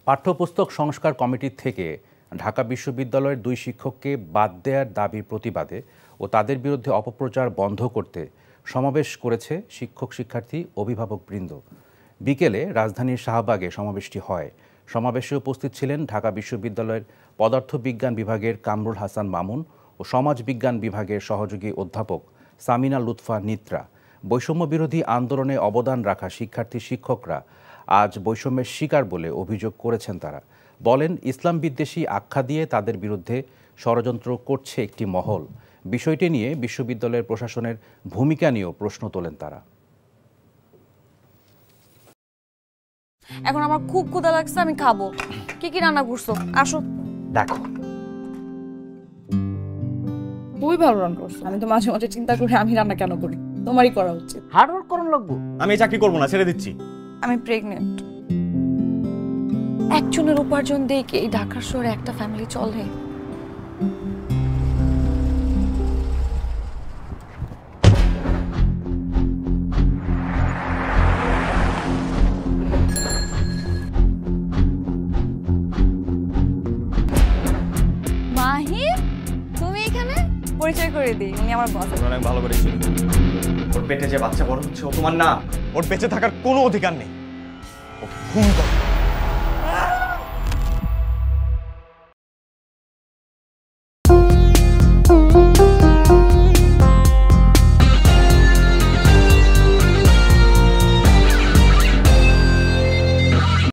পাঠ্যপুস্তক সংস্কার কমিটি থেকে ঢাকা বিশ্ববিদ্যালয়ের 2 শিক্ষককে বাদ দেওয়ার দাবির প্রতিবাদে ও তাদের বিরুদ্ধে অপপ্রচার বন্ধ করতে সমাবেশ করেছে শিক্ষক শিক্ষার্থী অভিভাবকবৃন্দ। বিকেলে রাজধানীর শাহবাগে সমাবেশটি হয়। সমাবেশে উপস্থিত ছিলেন ঢাকা বিশ্ববিদ্যালয়ের পদার্থবিজ্ঞান বিভাগের কামরুল হাসান মামুন ও সমাজবিজ্ঞান বিভাগের সহযোগী অধ্যাপক সামিনা লুৎফা নিত্রা। বৈষম্য বিরোধী আন্দোলনে অবদান রাখা শিক্ষার্থী শিক্ষকরা আজ বৈষম্যের শিকার বলে অভিযোগ করেছেন তারা। বলেন, ইসলাম বিদ্বেষী আখ্যা দিয়ে তাদের বিরুদ্ধে ষড়যন্ত্র করছে একটি মহল। বিষয়টি নিয়ে বিশ্ববিদ্যালয়ের প্রশাসনের ভূমিকা নিয়েও প্রশ্ন তোলেন তারা। এখন আমার খুব ক্ষুধা লাগছে, আমি খাবো। কি কি রান্না করছো? আসো দেখো। খুবই ভালো রান্না করছো। আমি তো মাঝে মাঝে চিন্তা করি আমি রান্না কেন করি, তোমারই করা উচিত। হার্ড ওয়ার্ক করুন লাগবো। আমি চাকরি করবো না, ছেড়ে দিচ্ছি। আমি প্রেগনেন্ট। একজনের উপার্জন দিয়ে কি এই ঢাকার শহরে একটা ফ্যামিলি চলে? মাহির, তুমি এখানে? পরিচয় করে দিই, উনি আমার বস। অনেক ভালো করে চিনি। ওর পেটে যে বাচ্চা বড় হচ্ছে ও তোমার না। ওর বেঁচে থাকার কোনো অধিকার নেই। ওকে খুন করো।